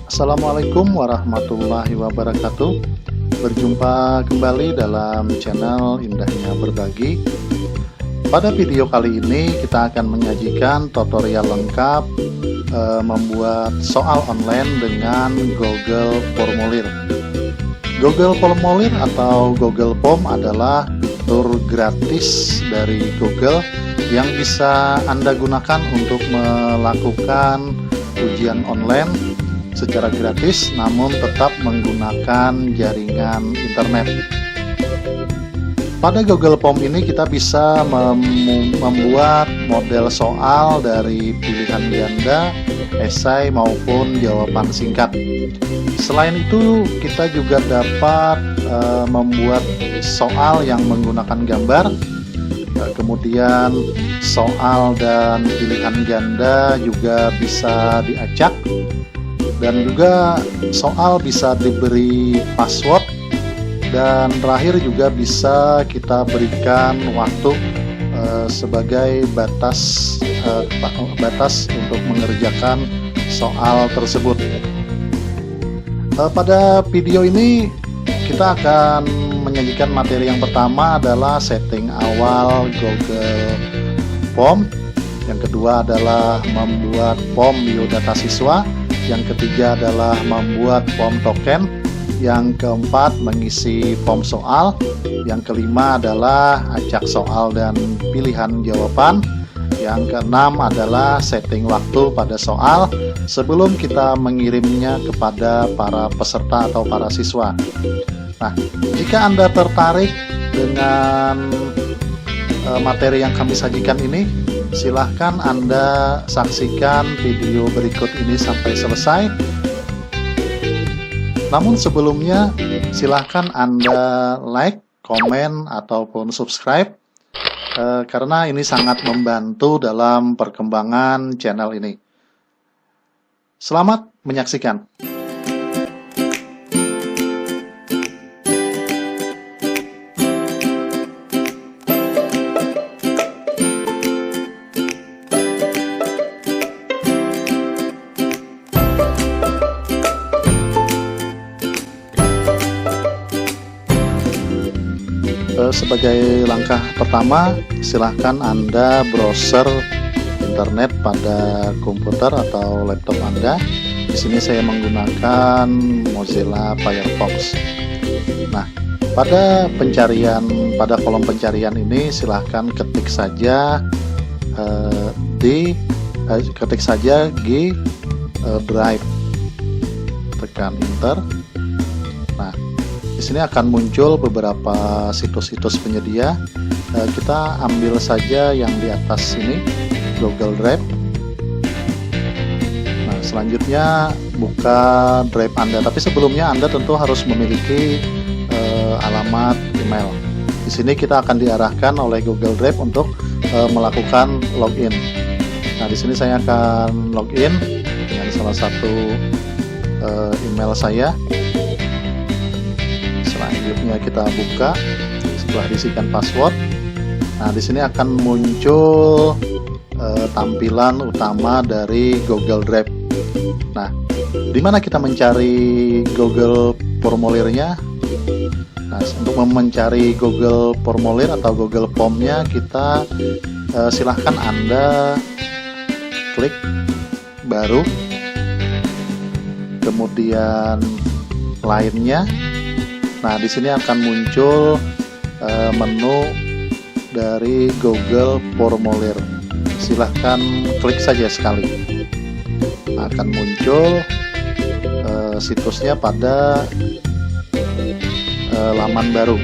Assalamualaikum warahmatullahi wabarakatuh. Berjumpa kembali dalam channel Indahnya Berbagi. Pada video kali ini kita akan menyajikan tutorial lengkap membuat soal online dengan Google Formulir. Google Formulir atau Google Form adalah fitur gratis dari Google yang bisa Anda gunakan untuk melakukan ujian online secara gratis namun tetap menggunakan jaringan internet. Pada Google Form ini kita bisa membuat model soal dari pilihan ganda, esai maupun jawaban singkat. Selain itu kita juga dapat membuat soal yang menggunakan gambar. Kemudian soal dan pilihan ganda juga bisa diacak, dan juga soal bisa diberi password, dan terakhir juga bisa kita berikan waktu sebagai batas untuk mengerjakan soal tersebut. Pada video ini kita akan menyajikan materi yang pertama adalah setting awal Google Form, yang kedua adalah membuat form biodata siswa, yang ketiga adalah membuat form token, yang keempat mengisi form soal, yang kelima adalah acak soal dan pilihan jawaban, yang keenam adalah setting waktu pada soal sebelum kita mengirimnya kepada para peserta atau para siswa. Nah, jika Anda tertarik dengan materi yang kami sajikan ini, silahkan Anda saksikan video berikut ini sampai selesai. Namun sebelumnya, silahkan Anda like, komen, ataupun subscribe karena ini sangat membantu dalam perkembangan channel ini. Selamat menyaksikan. Sebagai langkah pertama, silahkan Anda browser internet pada komputer atau laptop Anda. Di sini saya menggunakan Mozilla Firefox. Nah, pada kolom pencarian ini silahkan ketik saja G Drive, tekan enter. Nah, di sini akan muncul beberapa situs-situs penyedia. Kita ambil saja yang di atas ini, Google Drive. Nah, selanjutnya buka Drive Anda, tapi sebelumnya Anda tentu harus memiliki alamat email. Di sini kita akan diarahkan oleh Google Drive untuk melakukan login. Nah, di sini saya akan login dengan salah satu email saya. Selanjutnya kita buka setelah diisikan password. Nah, di sini akan muncul tampilan utama dari Google Drive. Nah, di mana kita mencari Google Formulirnya? Nah, untuk mencari Google Formulir atau Google Form-nya, kita silahkan Anda klik baru, kemudian lainnya. Nah, di sini akan muncul menu dari Google Formulir. Silahkan klik saja sekali. Akan muncul situsnya pada laman baru.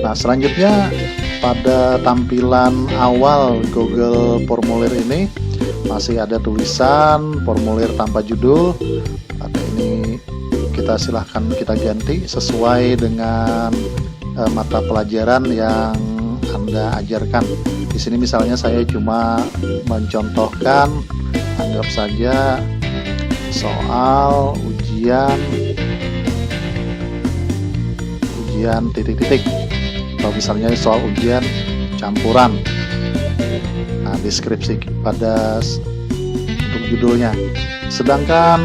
Nah, selanjutnya pada tampilan awal Google Formulir ini masih ada tulisan formulir tanpa judul. Ada ini, kita silahkan kita ganti sesuai dengan mata pelajaran yang Anda ajarkan. Di sini misalnya saya cuma mencontohkan, anggap saja soal ujian titik-titik, atau misalnya soal ujian campuran. Nah, deskripsi pada untuk judulnya. Sedangkan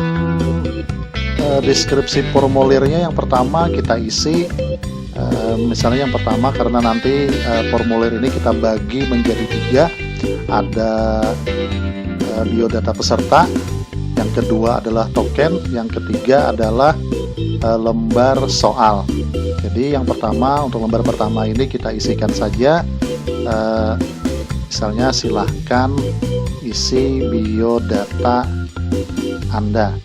deskripsi formulirnya yang pertama kita isi, misalnya yang pertama, karena nanti formulir ini kita bagi menjadi 3, ada biodata peserta, yang kedua adalah token, yang ketiga adalah lembar soal. Jadi yang pertama, untuk lembar pertama ini kita isikan saja, misalnya silahkan isi biodata Anda.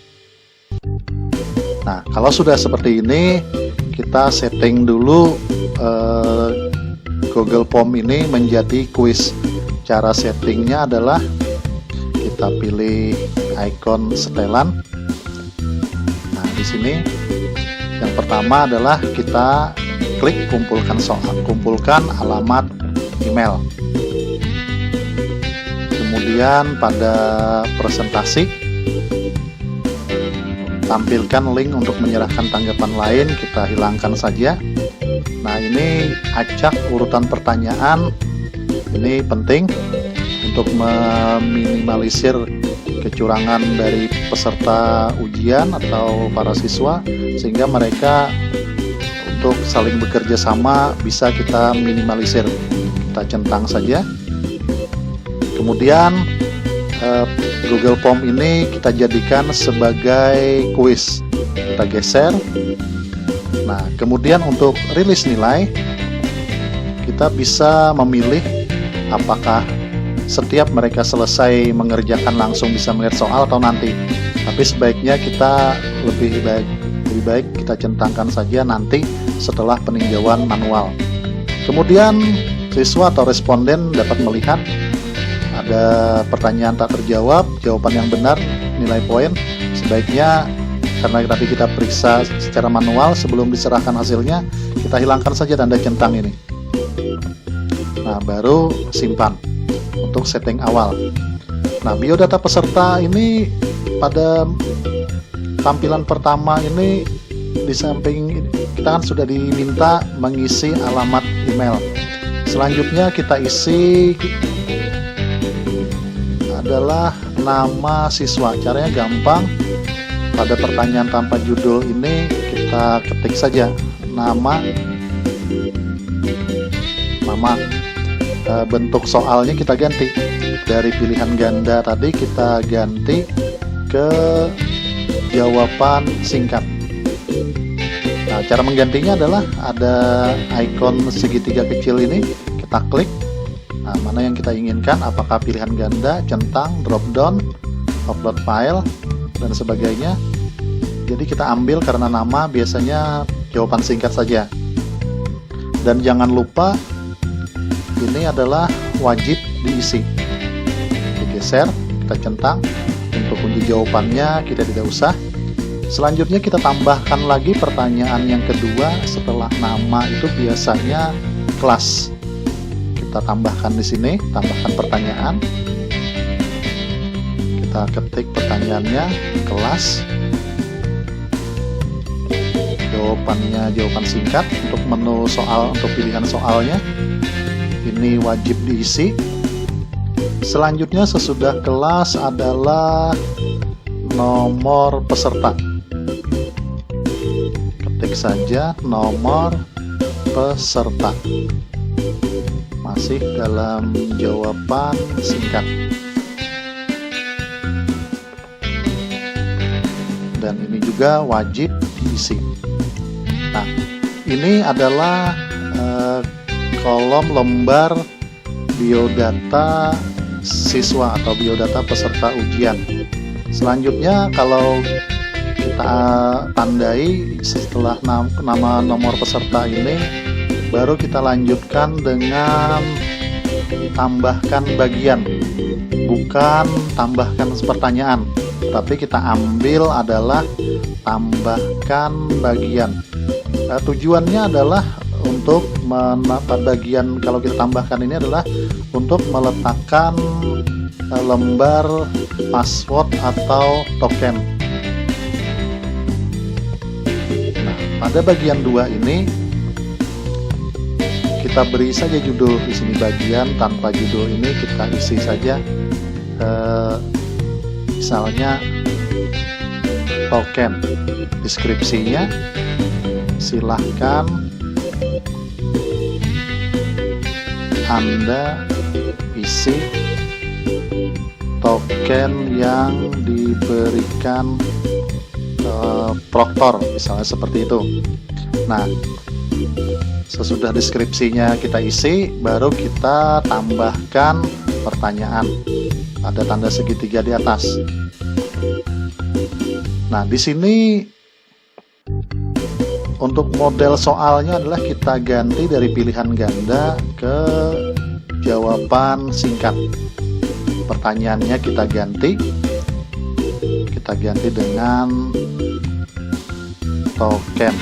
Nah, kalau sudah seperti ini, kita setting dulu Google Form ini menjadi quiz. Cara settingnya adalah kita pilih icon setelan. Nah, di sini yang pertama adalah kita klik kumpulkan alamat email. Kemudian pada presentasi tampilkan link untuk menyerahkan tanggapan lain, kita hilangkan saja. Nah, ini acak urutan pertanyaan, ini penting untuk meminimalisir kecurangan dari peserta ujian atau para siswa, sehingga mereka untuk saling bekerja sama bisa kita minimalisir. Kita centang saja. Kemudian Google Form ini kita jadikan sebagai quiz. Kita geser. Nah, kemudian untuk rilis nilai, kita bisa memilih apakah setiap mereka selesai mengerjakan langsung bisa melihat soal atau nanti. Tapi sebaiknya kita lebih baik kita centangkan saja nanti setelah peninjauan manual. Kemudian siswa atau responden dapat melihat ada pertanyaan tak terjawab, jawaban yang benar, nilai poin. Sebaiknya, karena tadi kita periksa secara manual sebelum diserahkan hasilnya, kita hilangkan saja tanda centang ini. Nah, baru simpan untuk setting awal. Nah, biodata peserta ini pada tampilan pertama ini, di samping kita kan sudah diminta mengisi alamat email. Selanjutnya kita isi adalah nama siswa. Caranya gampang. Pada pertanyaan tanpa judul ini kita ketik saja nama. Bentuk soalnya kita ganti dari pilihan ganda tadi, kita ganti ke jawaban singkat. Nah, cara menggantinya adalah ada ikon segitiga kecil ini, kita klik. Nah, mana yang kita inginkan, apakah pilihan ganda, centang, drop down, upload file, dan sebagainya. Jadi kita ambil karena nama, biasanya jawaban singkat saja. Dan jangan lupa, ini adalah wajib diisi. Digeser, kita centang. Untuk kunci jawabannya kita tidak usah. Selanjutnya kita tambahkan lagi pertanyaan yang kedua setelah nama itu biasanya kelas. Kita tambahkan di sini, tambahkan pertanyaan. Kita ketik pertanyaannya, kelas. Jawabannya jawaban singkat. Untuk menu soal, untuk pilihan soalnya, ini wajib diisi. Selanjutnya sesudah kelas adalah nomor peserta. Ketik saja nomor peserta. Masih dalam jawaban singkat. Dan ini juga wajib diisi. Nah, ini adalah kolom lembar biodata siswa atau biodata peserta ujian. Selanjutnya kalau kita tandai setelah nama nomor peserta ini, baru kita lanjutkan dengan tambahkan bagian, bukan tambahkan pertanyaan, tapi kita ambil adalah tambahkan bagian. Tujuannya adalah untuk bagian, kalau kita tambahkan ini adalah untuk meletakkan lembar password atau token. Nah, pada bagian 2 ini kita beri saja judul. Di sini bagian tanpa judul ini kita isi saja misalnya token. Deskripsinya silahkan Anda isi token yang diberikan proktor, misalnya seperti itu. Nah, sesudah deskripsinya kita isi, baru kita tambahkan pertanyaan. Ada tanda segitiga di atas. Nah, di sini untuk model soalnya adalah kita ganti dari pilihan ganda ke jawaban singkat. Pertanyaannya kita ganti dengan token.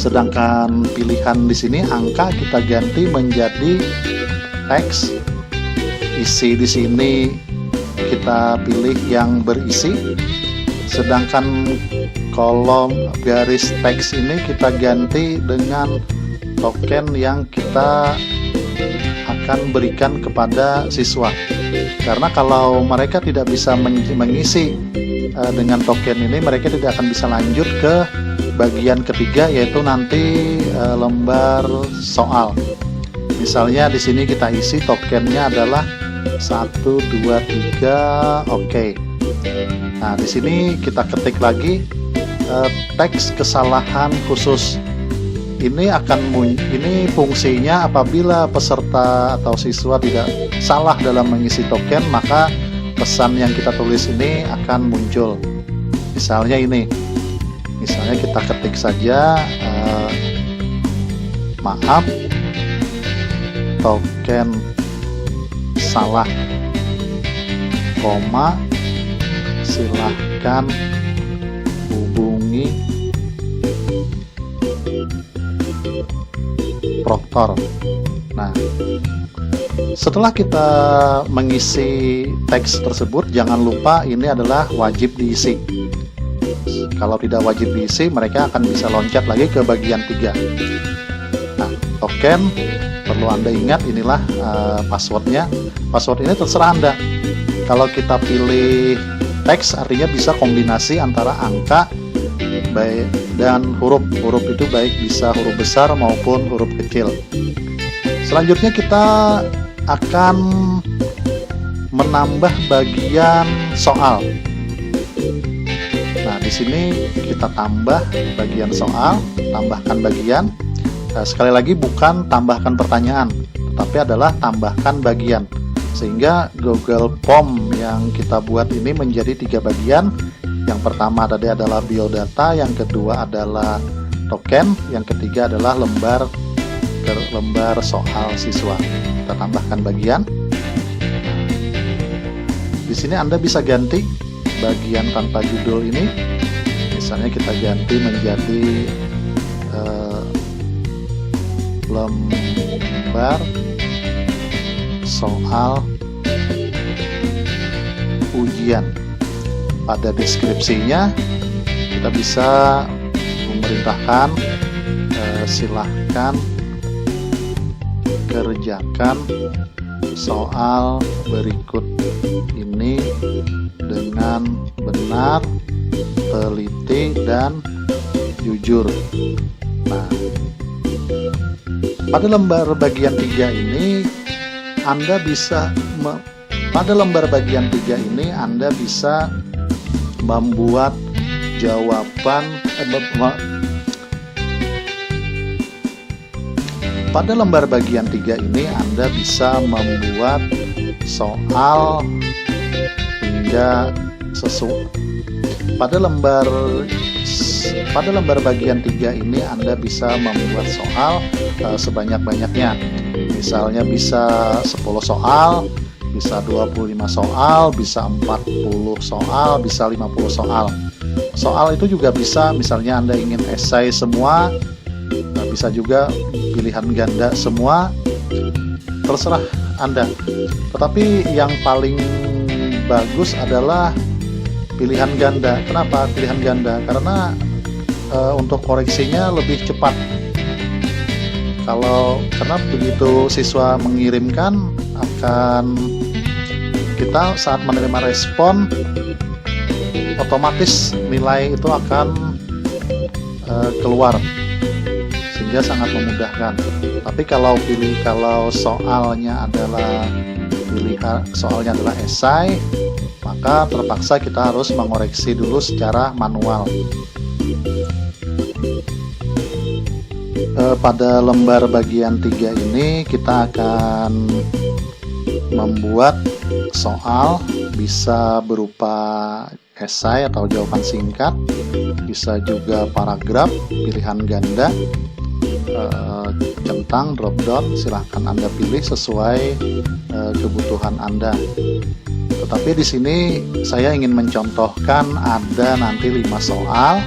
Sedangkan pilihan di sini angka kita ganti menjadi teks. Isi di sini kita pilih yang berisi. Sedangkan kolom garis teks ini kita ganti dengan token yang kita akan berikan kepada siswa. Karena kalau mereka tidak bisa mengisi dengan token ini, mereka tidak akan bisa lanjut ke bagian ketiga, yaitu nanti lembar soal. Misalnya di sini kita isi tokennya adalah 1, 2, 3, oke. Nah, di sini kita ketik lagi teks kesalahan khusus. Ini fungsinya apabila peserta atau siswa tidak salah dalam mengisi token, maka pesan yang kita tulis ini akan muncul. Misalnya ini, misalnya kita ketik saja maaf, token salah, koma, silahkan hubungi proktor. Nah, setelah kita mengisi teks tersebut, jangan lupa ini adalah wajib diisi. Kalau tidak wajib diisi, mereka akan bisa loncat lagi ke bagian 3. Nah, token perlu Anda ingat, inilah passwordnya. Password ini terserah Anda. Kalau kita pilih teks, artinya bisa kombinasi antara angka dan huruf. Huruf itu baik bisa huruf besar maupun huruf kecil. Selanjutnya kita akan menambah bagian soal. Nah, di sini kita tambah bagian soal, tambahkan bagian. Sekali lagi bukan tambahkan pertanyaan, tetapi adalah tambahkan bagian. Sehingga Google Form yang kita buat ini menjadi 3 bagian. Yang pertama tadi adalah biodata, yang kedua adalah token, yang ketiga adalah lembar soal siswa. Kita tambahkan bagian. Di sini Anda bisa ganti bagian tanpa judul ini. Misalnya kita ganti menjadi lembar soal ujian. Pada deskripsinya kita bisa memerintahkan silahkan kerjakan soal berikut ini dengan benar, teliti, dan jujur. Nah, pada lembar bagian 3 ini Anda bisa membuat jawaban pada lembar bagian 3 ini Anda bisa membuat soal hingga pada lembar bagian 3 ini Anda bisa membuat soal sebanyak-banyaknya. Misalnya bisa 10 soal, bisa 25 soal, bisa 40 soal, bisa 50 soal. Soal itu juga bisa, misalnya Anda ingin esai semua, bisa juga pilihan ganda semua, terserah Anda. Tetapi yang paling bagus adalah pilihan ganda. Kenapa pilihan ganda? Karena untuk koreksinya lebih cepat. karena begitu siswa mengirimkan, akan kita saat menerima respon otomatis nilai itu akan keluar, sehingga sangat memudahkan. Tapi kalau soalnya adalah esai, maka terpaksa kita harus mengoreksi dulu secara manual. Pada lembar bagian 3 ini kita akan membuat soal, bisa berupa esai atau jawaban singkat, bisa juga paragraf, pilihan ganda, centang, drop down, silahkan Anda pilih sesuai kebutuhan Anda. Tetapi di sini saya ingin mencontohkan ada nanti 5 soal,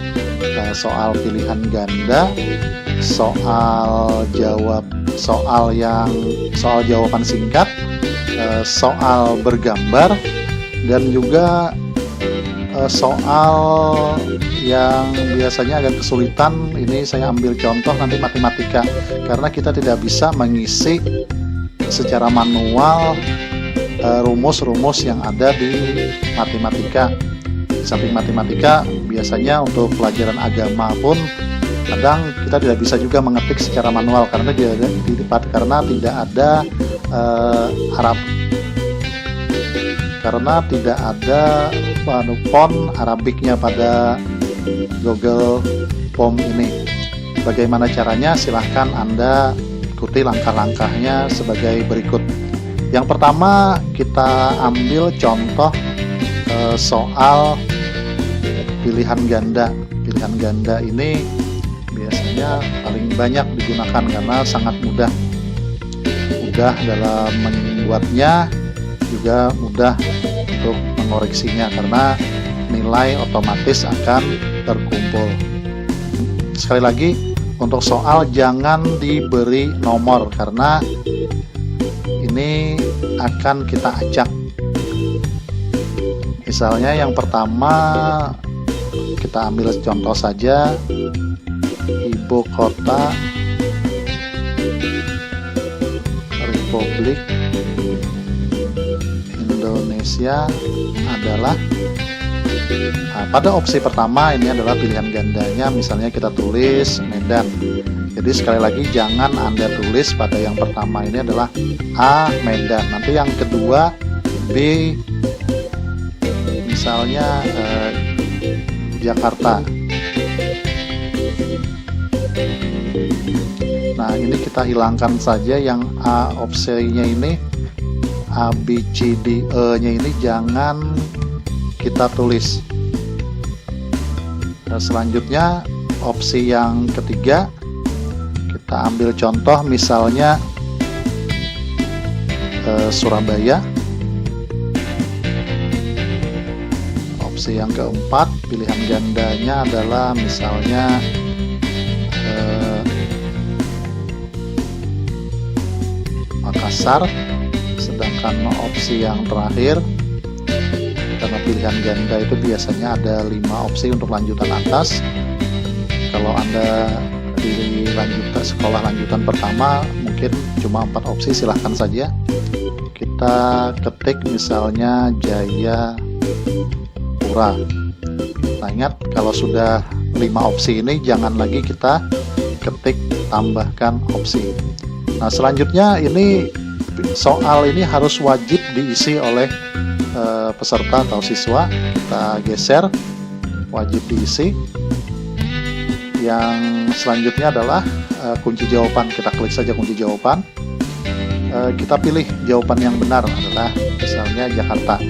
soal pilihan ganda, soal jawaban singkat, soal bergambar, dan juga soal yang biasanya agak kesulitan. Ini saya ambil contoh nanti matematika, karena kita tidak bisa mengisi secara manual rumus-rumus yang ada di matematika. Di samping matematika, biasanya untuk pelajaran agama pun kadang kita tidak bisa juga mengetik secara manual karena tidak ada font Arabiknya pada Google Form ini. Bagaimana caranya? Silahkan Anda ikuti langkah-langkahnya sebagai berikut. Yang pertama, kita ambil contoh soal pilihan ganda. Pilihan ganda ini biasanya paling banyak digunakan karena sangat mudah dalam membuatnya, juga mudah untuk mengoreksinya karena nilai otomatis akan terkumpul. Sekali lagi, untuk soal jangan diberi nomor karena ini akan kita acak. Misalnya yang pertama, kita ambil contoh saja, ibu kota Republik Indonesia adalah, pada opsi pertama ini adalah pilihan gandanya, misalnya kita tulis Medan. Jadi sekali lagi, jangan Anda tulis pada yang pertama ini adalah A, Medan. Nanti yang kedua B, misalnya Jakarta. Nah, ini kita hilangkan saja yang A opsinya ini, A, B, C, D, E nya ini jangan kita tulis. Nah, selanjutnya opsi yang ketiga, kita ambil contoh misalnya Surabaya. Opsi yang keempat, pilihan gandanya adalah misalnya Makassar. Sedangkan opsi yang terakhir, karena pilihan ganda itu biasanya ada 5 opsi untuk lanjutan atas. Kalau Anda di sekolah lanjutan pertama mungkin cuma 4 opsi, silahkan saja. Kita ketik misalnya Jayapura. Nah, ingat, kalau sudah 5 opsi ini jangan lagi kita ketik tambahkan opsi. Nah, selanjutnya ini soal ini harus wajib diisi oleh peserta atau siswa. Kita geser, wajib diisi. Yang selanjutnya adalah kunci jawaban. Kita klik saja kunci jawaban. Kita pilih jawaban yang benar adalah misalnya Jakarta.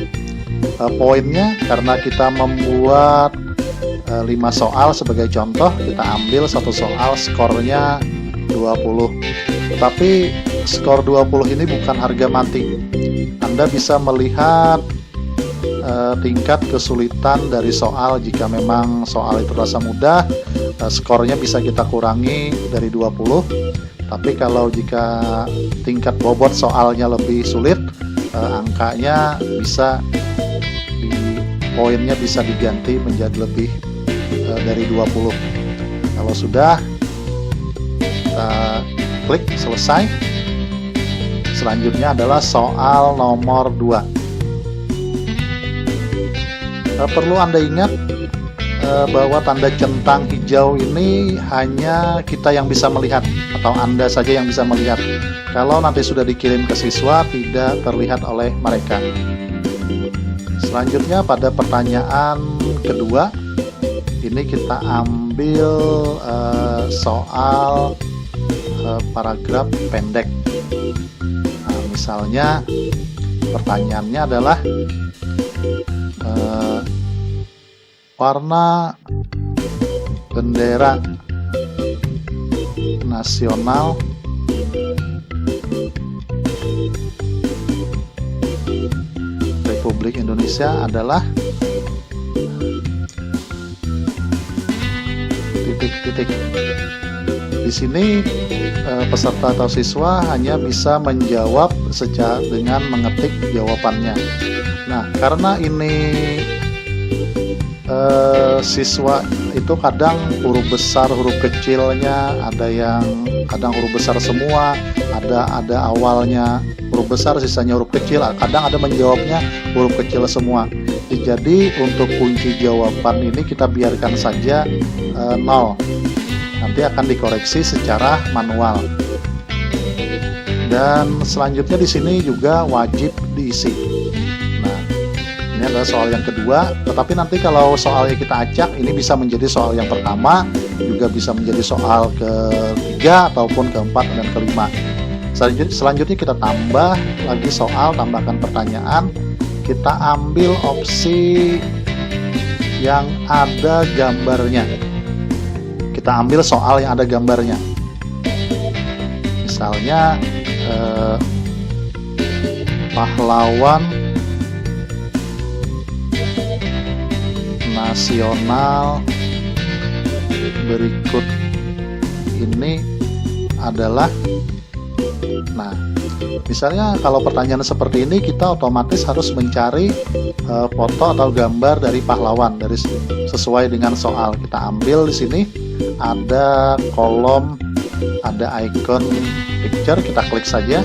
Poinnya, karena kita membuat 5 soal sebagai contoh, kita ambil satu soal skornya 20. Tetapi skor 20 ini bukan harga mati. Anda bisa melihat tingkat kesulitan dari soal. Jika memang soal itu terasa mudah, skornya bisa kita kurangi dari 20. Tapi kalau jika tingkat bobot soalnya lebih sulit, angkanya bisa poinnya bisa diganti menjadi lebih dari 20. Kalau sudah, kita klik selesai. Selanjutnya adalah soal nomor 2. Perlu Anda ingat bahwa tanda centang hijau ini hanya kita yang bisa melihat, atau Anda saja yang bisa melihat. Kalau nanti sudah dikirim ke siswa, tidak terlihat oleh mereka. Selanjutnya pada pertanyaan kedua, ini kita ambil soal paragraf pendek. Nah, misalnya pertanyaannya adalah warna bendera nasional Republik Indonesia adalah titik-titik. Di sini peserta atau siswa hanya bisa menjawab dengan mengetik jawabannya. Nah, karena ini siswa itu kadang huruf besar, huruf kecilnya, ada yang kadang huruf besar semua, ada awalnya huruf besar, sisanya huruf kecil, kadang ada menjawabnya huruf kecil semua. Jadi untuk kunci jawaban ini kita biarkan saja 0. Nanti akan dikoreksi secara manual. Dan selanjutnya di sini juga wajib diisi. Nah, ini adalah soal yang kedua, tetapi nanti kalau soalnya kita acak, ini bisa menjadi soal yang pertama, juga bisa menjadi soal ketiga ataupun keempat dan kelima. Selanjutnya kita tambah lagi soal, tambahkan pertanyaan. Kita ambil opsi yang ada gambarnya. Kita ambil soal yang ada gambarnya. Misalnya pahlawan nasional berikut ini adalah. Nah, misalnya kalau pertanyaan seperti ini, kita otomatis harus mencari foto atau gambar dari pahlawan sesuai dengan soal. Kita ambil di sini ada kolom, ada icon picture, kita klik saja.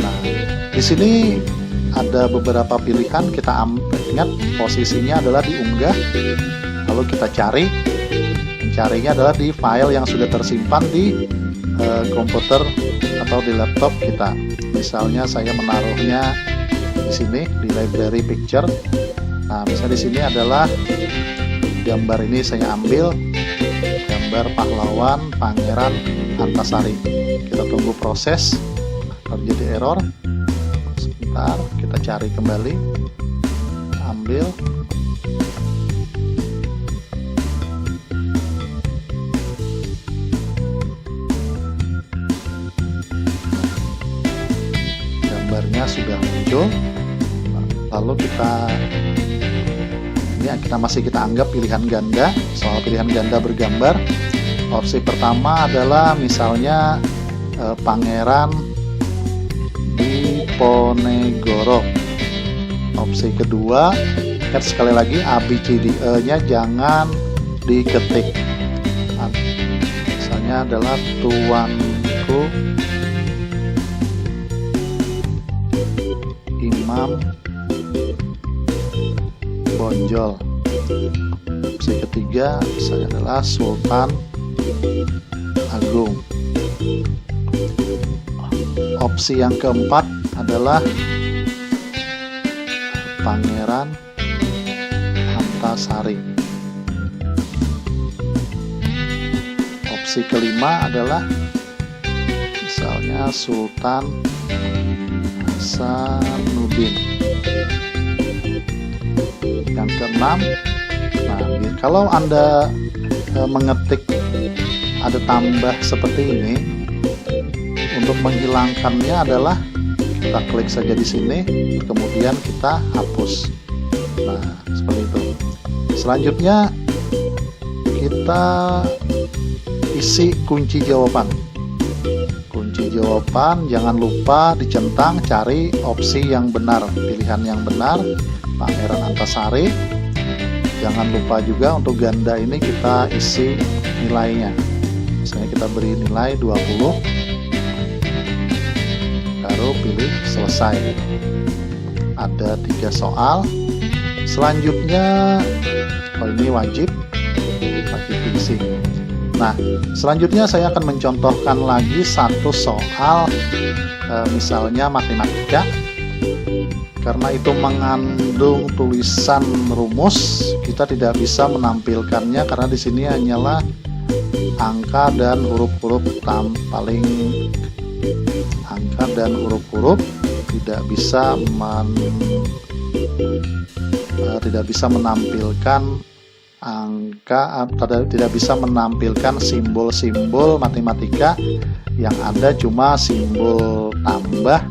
Nah, di sini ada beberapa pilihan, kita ingat posisinya adalah diunggah, lalu kita cari. Mencarinya adalah di file yang sudah tersimpan di komputer atau di laptop kita. Misalnya saya menaruhnya di sini di library picture. Nah, misalnya di sini adalah gambar ini saya ambil, gambar pahlawan Pangeran Antasari. Kita tunggu proses, terjadi error. Sebentar, kita cari kembali, ambil. Gambarnya sudah muncul. Lalu kita masih anggap pilihan ganda. Soal pilihan ganda bergambar, opsi pertama adalah misalnya Pangeran Diponegoro. Opsi kedua, sekali lagi ABCDE-nya jangan diketik. Nah, misalnya adalah Tuanku Imam Bonjol. Opsi ketiga misalnya adalah Sultan Agung. Opsi yang keempat adalah Pangeran Antasari. Opsi kelima adalah misalnya Sultan Hasanuddin. Yang keenam, nah, kalau Anda mengetik ada tambah seperti ini, untuk menghilangkannya adalah kita klik saja di sini, kemudian kita hapus. Nah, seperti itu. Selanjutnya kita isi kunci jawaban. Kunci jawaban jangan lupa dicentang, cari opsi yang benar, pilihan yang benar, Pangeran Antasari. Jangan lupa juga untuk ganda ini kita isi nilainya. Misalnya kita beri nilai 20, baru pilih selesai. Ada 3 soal. Selanjutnya, ini wajib isi. Nah, selanjutnya saya akan mencontohkan lagi satu soal, misalnya matematika. Karena itu mengandung tulisan rumus, kita tidak bisa menampilkannya karena di sini hanyalah angka dan huruf-huruf tidak bisa menampilkan angka, tidak bisa menampilkan simbol-simbol matematika. Yang ada cuma simbol tambah,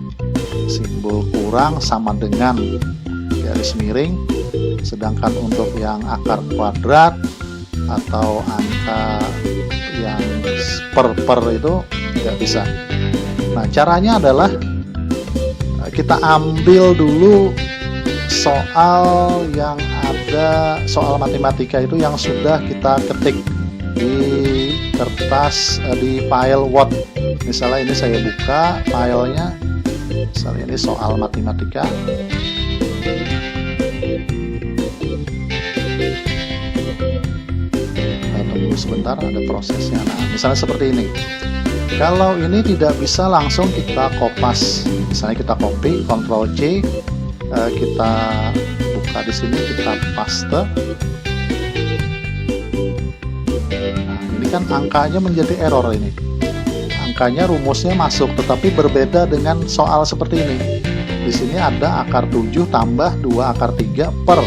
simbol kurang, sama dengan, garis miring. Sedangkan untuk yang akar kuadrat atau angka yang per itu tidak bisa. Nah, caranya adalah kita ambil dulu soal yang ada, soal matematika itu yang sudah kita ketik di kertas, di file Word. Misalnya ini saya buka filenya, misalnya ini soal matematika. Tunggu sebentar, ada prosesnya. Nah, misalnya seperti ini. Kalau ini tidak bisa langsung kita kopas, misalnya kita copy, Ctrl C, kita buka di sini, kita paste. Nah, ini kan angkanya menjadi error ini. Angkanya, rumusnya masuk, tetapi berbeda dengan soal seperti ini. Di sini ada akar 7 tambah 2 akar 3 per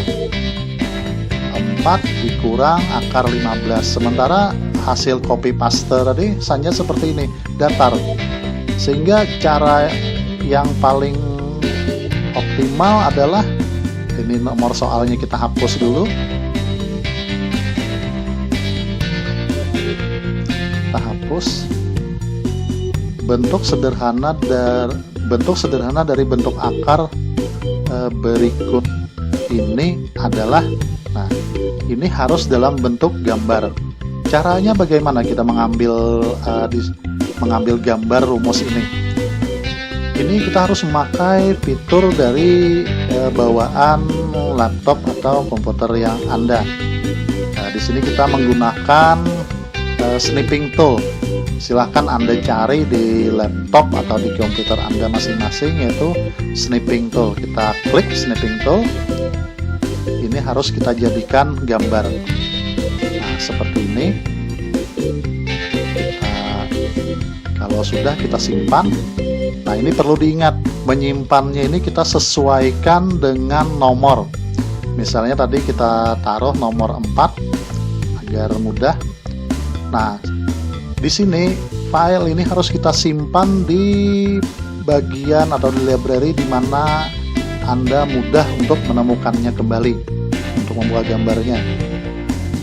4 dikurang akar 15. Sementara hasil copy paste tadi hanya seperti ini, datar. Sehingga cara yang paling optimal adalah, ini nomor soalnya kita hapus dulu. Kita hapus. Bentuk sederhana dari bentuk akar berikut ini adalah, nah, ini harus dalam bentuk gambar. Caranya bagaimana kita mengambil gambar rumus ini? Ini kita harus memakai fitur dari bawaan laptop atau komputer yang Anda. Nah, di sini kita menggunakan snipping tool. Silahkan Anda cari di laptop atau di komputer Anda masing-masing, yaitu snipping tool. Kita klik snipping tool. Ini harus kita jadikan gambar. Nah, seperti ini. Kalau sudah, kita simpan. Nah, ini perlu diingat, menyimpannya ini kita sesuaikan dengan nomor. Misalnya tadi kita taruh nomor 4 agar mudah. Nah, di sini file ini harus kita simpan di bagian atau di library di mana Anda mudah untuk menemukannya kembali untuk membuat gambarnya.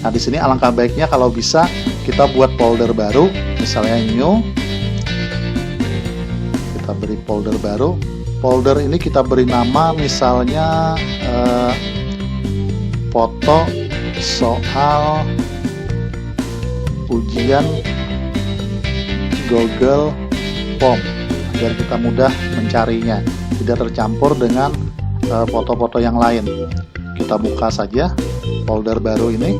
Nah, di sini alangkah baiknya kalau bisa kita buat folder baru, misalnya new. Kita beri folder baru. Folder ini kita beri nama, misalnya foto soal ujian Google Form, agar kita mudah mencarinya, tidak tercampur dengan foto-foto yang lain. Kita buka saja folder baru ini.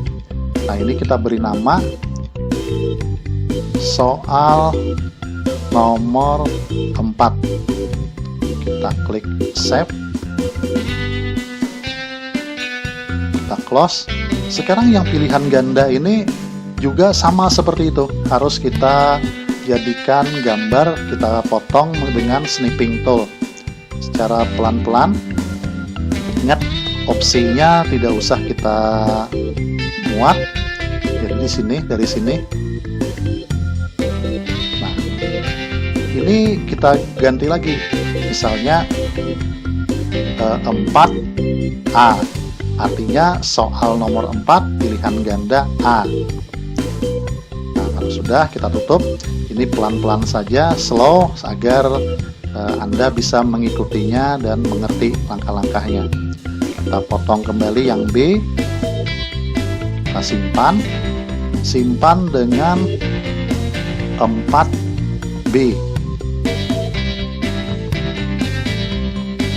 Nah, ini kita beri nama soal nomor 4. Kita klik save, kita close. Sekarang yang pilihan ganda ini juga sama seperti itu, harus kita jadikan gambar, kita potong dengan snipping tool secara pelan-pelan. Ingat, opsinya tidak usah kita muat. Jadi di sini, dari sini. Nah, ini kita ganti lagi, misalnya 4A, artinya soal nomor 4 pilihan ganda A. Nah, kalau sudah, kita tutup. Ini pelan-pelan saja, slow, agar Anda bisa mengikutinya dan mengerti langkah-langkahnya. Kita potong kembali yang B, kita simpan dengan 4B.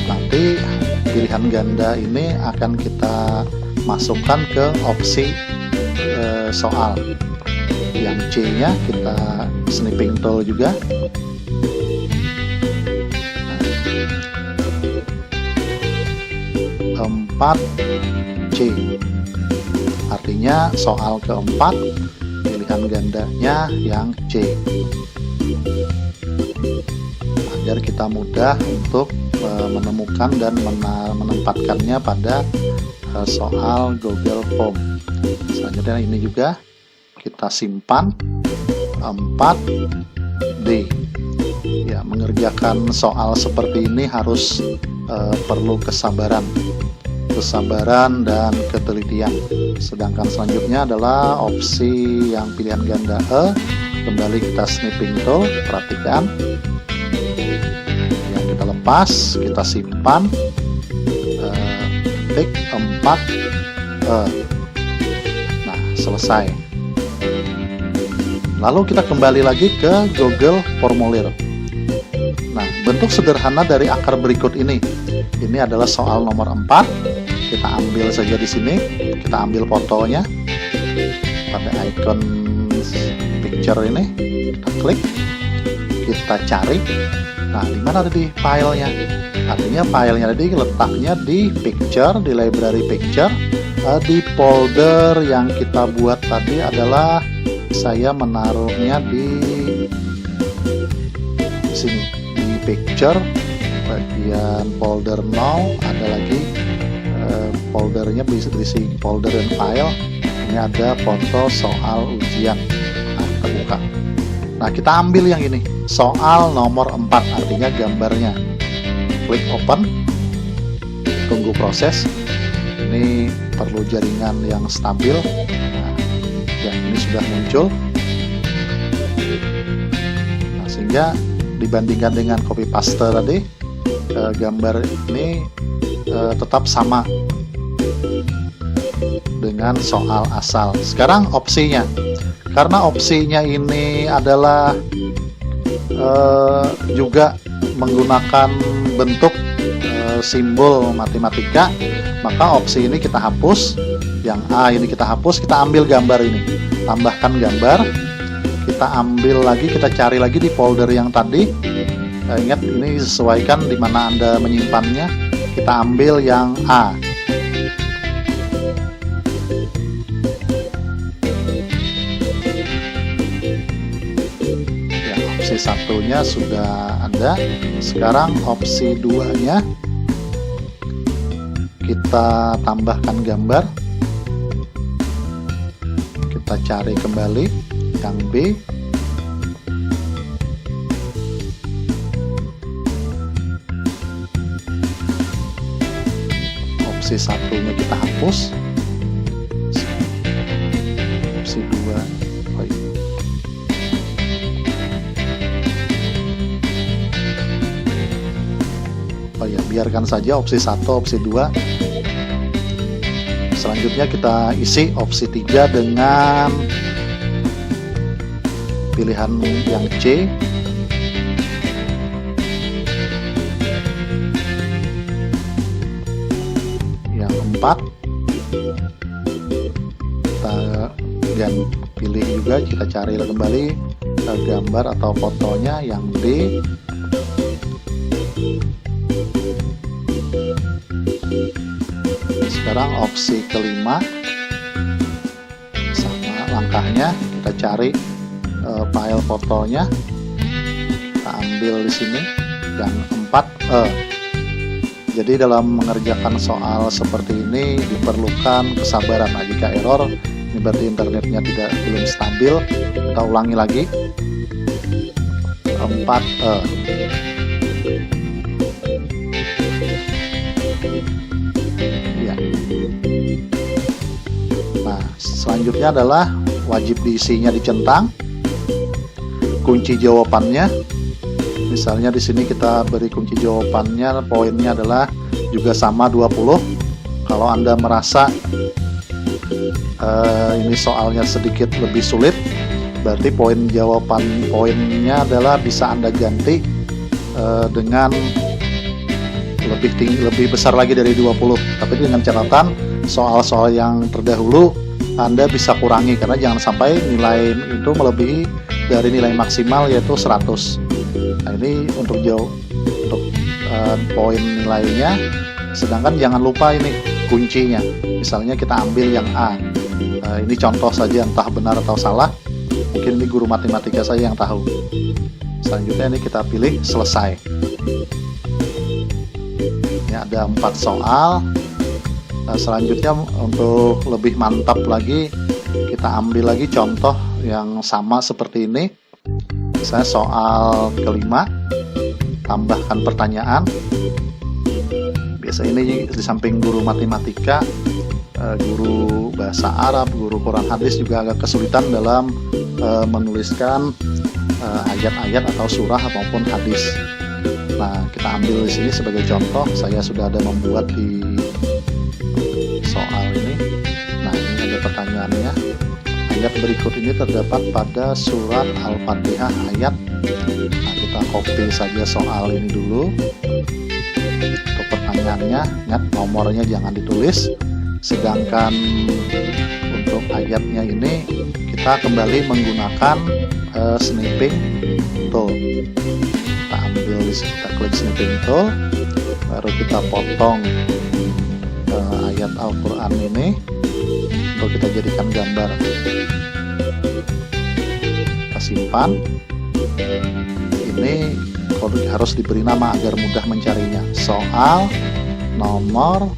Nanti pilihan ganda ini akan kita masukkan ke opsi soal. Yang C-nya kita snipping tool juga. 4C, artinya soal keempat pilihan gandanya yang C, agar kita mudah untuk menemukan dan menempatkannya pada soal Google Form. Selanjutnya ini juga kita simpan 4D. Ya, mengerjakan soal seperti ini harus perlu kesabaran dan ketelitian. Sedangkan selanjutnya adalah opsi yang pilihan ganda E. Kembali kita snipping tool, perhatikan. Yang kita lepas, kita simpan, tik 4E. Nah, selesai. Lalu kita kembali lagi ke Google Formulir. Nah, bentuk sederhana dari akar berikut ini. Ini adalah soal nomor 4. Kita ambil saja di sini. Kita ambil fotonya pada icon picture ini. Kita klik. Kita cari. Nah, di mana tadi filenya? Artinya filenya tadi letaknya di picture, di library picture. Di folder yang kita buat tadi adalah saya menaruhnya di sini, di picture, bagian folder now. Ada lagi foldernya, bisa berisi folder dan file. Ini ada foto soal ujian. Nah, kita buka. Nah, kita ambil yang ini, soal nomor 4, artinya gambarnya. Klik open, tunggu proses. Ini perlu jaringan yang stabil. Nah, yang ini sudah muncul. Nah, sehingga dibandingkan dengan copy paste tadi, gambar ini tetap sama dengan soal asal. Sekarang opsinya, karena opsinya ini adalah juga menggunakan bentuk simbol matematika, maka opsi ini kita hapus. Yang A ini kita hapus, kita ambil gambar ini, tambahkan gambar, kita ambil lagi, kita cari lagi di folder yang tadi. Ingat, ini disesuaikan di mana Anda menyimpannya. Kita ambil yang A. Ya, opsi satunya sudah ada. Sekarang opsi 2-nya kita tambahkan gambar. Kita cari kembali yang B. Opsi satunya kita hapus. Opsi 2. Oh ya, biarkan saja opsi 1, opsi 2. Selanjutnya kita isi opsi 3 dengan pilihan yang C. Yang 4 kita pilih juga, kita cari kembali gambar atau fotonya yang D. Sekarang opsi kelima, sama langkahnya, kita cari file fotonya, kita ambil di sini yang 4E. Jadi dalam mengerjakan soal seperti ini diperlukan kesabaran. Nah, jika error, ini berarti internetnya belum stabil. Kita ulangi lagi, 4E. Nah, selanjutnya adalah wajib diisinya dicentang. Kunci jawabannya, misalnya di sini kita beri kunci jawabannya, poinnya adalah juga sama 20. Kalau Anda merasa ini soalnya sedikit lebih sulit, berarti poinnya adalah bisa Anda ganti dengan lebih besar lagi dari 20. Tapi dengan catatan soal-soal yang terdahulu Anda bisa kurangi, karena jangan sampai nilai itu melebihi dari nilai maksimal yaitu 100. Nah, ini untuk poin nilainya. Sedangkan jangan lupa ini kuncinya. Misalnya kita ambil yang A. Ini contoh saja, entah benar atau salah. Mungkin ini guru matematika saya yang tahu. Selanjutnya ini kita pilih selesai. Ini ada 4 soal. Selanjutnya untuk lebih mantap lagi, kita ambil lagi contoh yang sama seperti ini. Misalnya soal kelima, tambahkan pertanyaan. Biasa ini di samping guru matematika, guru bahasa Arab, guru Quran hadis juga agak kesulitan dalam menuliskan ayat-ayat atau surah maupun hadis. Nah, kita ambil di sini sebagai contoh. Saya sudah ada membuat di soal ini. Nah, ini ada pertanyaannya. Ayat berikut ini terdapat pada surat Al-Fatihah ayat. Nah, kita copy saja soal ini dulu. Untuk pertanyaannya, ingat nomornya jangan ditulis. Sedangkan untuk ayatnya ini kita kembali menggunakan snipping tool. Kita ambil di sini, kita klik snipping tool, baru kita potong ayat Al-Quran ini untuk kita jadikan gambar. Kita simpan. Ini harus diberi nama agar mudah mencarinya. Soal nomor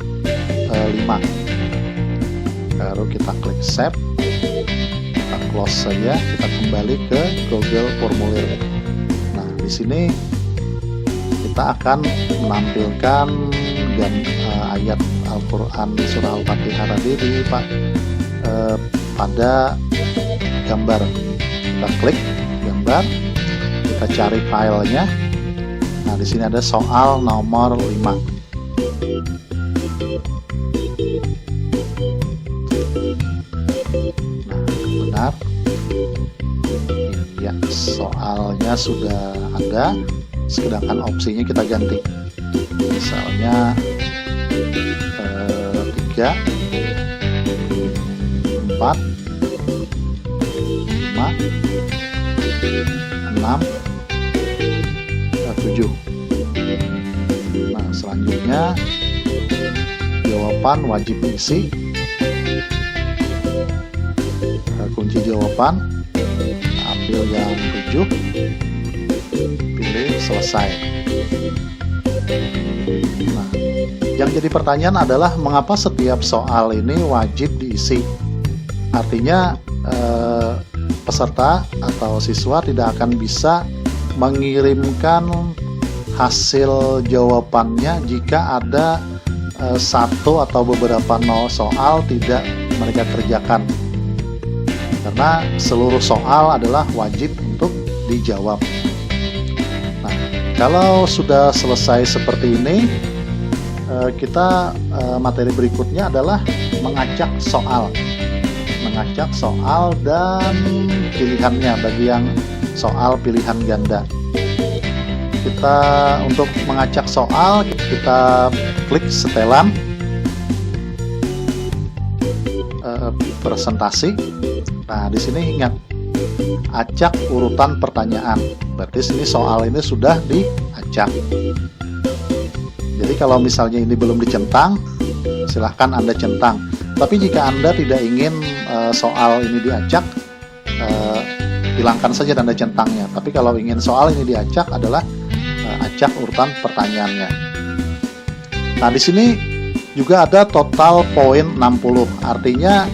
5. Baru kita klik save, kita close saja, kita kembali ke Google Formulir. Nah, di sini kita akan menampilkan ayat Al-Quran surah Al-Fatihah tadi pada gambar. Kita klik gambar, kita cari filenya. Nah, di sini ada soal nomor 5. Nah, benar. Ya, soalnya sudah ada. Sedangkan opsinya kita ganti. Misalnya 3, 4, 5, 6, 7. Nah, selanjutnya jawaban wajib isi. Kunci jawaban, ambil yang 7, pilih selesai. Nah, yang jadi pertanyaan adalah mengapa setiap soal ini wajib diisi? Artinya peserta atau siswa tidak akan bisa mengirimkan hasil jawabannya jika ada satu atau beberapa soal tidak mereka kerjakan, karena seluruh soal adalah wajib untuk dijawab. Nah, kalau sudah selesai seperti ini, kita materi berikutnya adalah mengacak soal dan pilihannya bagi yang soal pilihan ganda. Kita untuk mengacak soal, kita klik setelan presentasi. Nah, di sini ingat acak urutan pertanyaan. Berarti sini soal ini sudah diacak. Jadi kalau misalnya ini belum dicentang, silahkan Anda centang. Tapi jika Anda tidak ingin soal ini diacak, hilangkan saja tanda centangnya. Tapi kalau ingin soal ini diacak adalah acak urutan pertanyaannya. Nah, di sini juga ada total poin 60. Artinya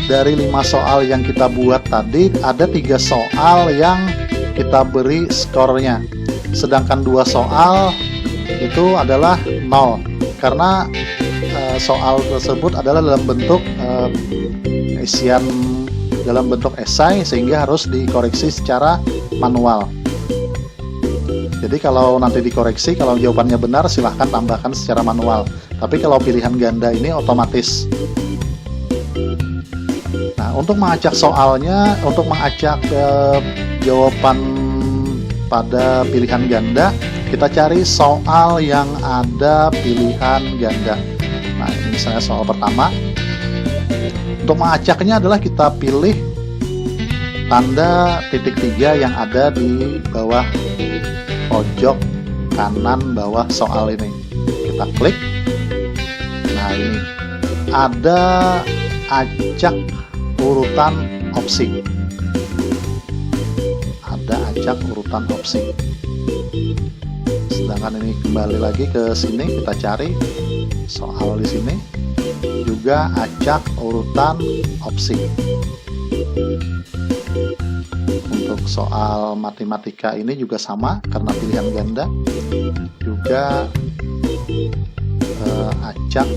dari 5 soal yang kita buat tadi, ada 3 soal yang kita beri skornya. Sedangkan 2 soal itu adalah 0. Karena soal tersebut adalah dalam bentuk isian dalam bentuk esai, sehingga harus dikoreksi secara manual. Jadi kalau nanti dikoreksi, kalau jawabannya benar silahkan tambahkan secara manual. Tapi kalau pilihan ganda ini otomatis. Nah, untuk mengacak soalnya, untuk mengacak jawaban pada pilihan ganda, kita cari soal yang ada pilihan ganda. Nah, ini misalnya soal pertama. Untuk mengacaknya adalah kita pilih tanda titik 3 yang ada di bawah pojok kanan bawah soal ini. Kita klik. Nah, ini ada acak urutan opsi. Ada acak urutan opsi. Sedangkan ini kembali lagi ke sini, kita cari soal di sini juga acak urutan opsi. Untuk soal matematika ini juga sama karena pilihan ganda, juga acak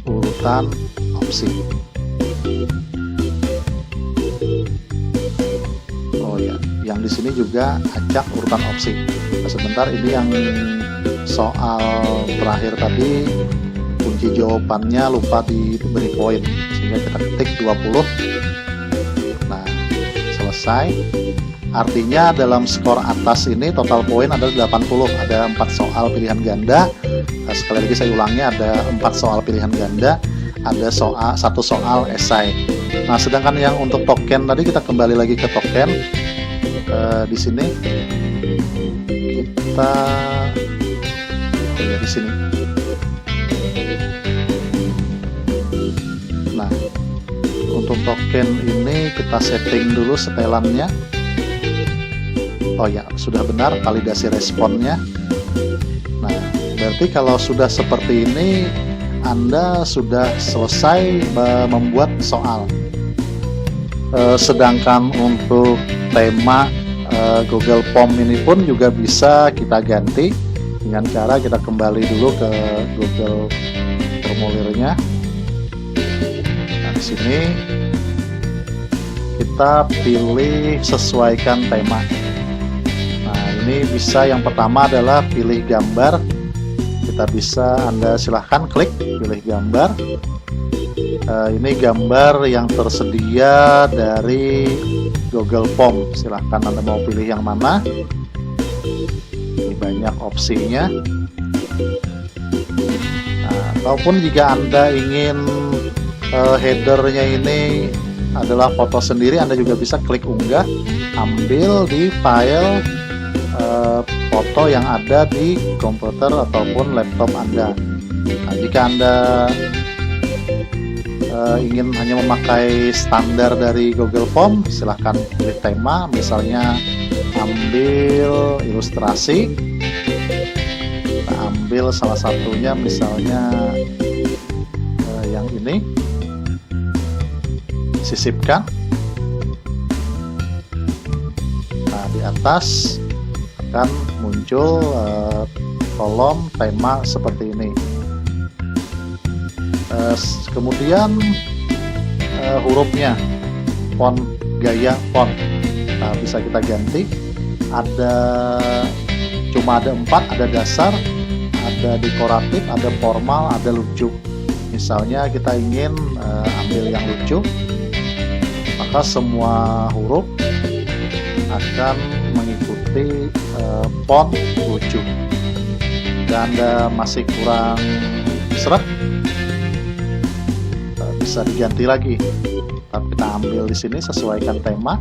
urutan opsi. Oh ya, yang di sini juga acak urutan opsi. Nah, sebentar, ini yang soal terakhir tadi kunci jawabannya lupa diberi poin, sehingga kita ketik 20. Nah, selesai. Artinya dalam skor atas ini total poin adalah 80. Ada 4 soal pilihan ganda. Nah, sekali lagi saya ulangi, ada 4 soal pilihan ganda, ada 1 soal esai. Nah, sedangkan yang untuk token tadi, kita kembali lagi ke token. Di sini kita di sini. Nah, untuk token ini kita setting dulu setelannya. Oh ya, sudah benar validasi responnya. Nah, berarti kalau sudah seperti ini, Anda sudah selesai membuat soal. Sedangkan untuk tema Google Form ini pun juga bisa kita ganti dengan cara kita kembali dulu ke Google formulirnya. Nah, di sini kita pilih sesuaikan tema. Nah, ini bisa, yang pertama adalah pilih gambar. Kita bisa, Anda silahkan klik pilih gambar. Ini gambar yang tersedia dari Google Form. Silahkan Anda mau pilih yang mana. Ini banyak opsinya. Nah, ataupun jika Anda ingin headernya ini adalah foto sendiri, Anda juga bisa klik unggah, ambil di file foto yang ada di komputer ataupun laptop Anda. Nah, jika Anda ingin hanya memakai standar dari Google Form, silahkan pilih tema, misalnya ambil ilustrasi. Kita ambil salah satunya, misalnya yang ini, sisipkan. Nah, di atas akan muncul kolom tema seperti ini. Kemudian hurufnya, font, gaya font, nah, bisa kita ganti. Cuma ada 4, ada dasar, ada dekoratif, ada formal, ada lucu. Misalnya kita ingin ambil yang lucu, maka semua huruf akan mengikuti font lucu. Dan Anda masih kurang seret, bisa diganti lagi. Tapi kita ambil di sini, sesuaikan tema.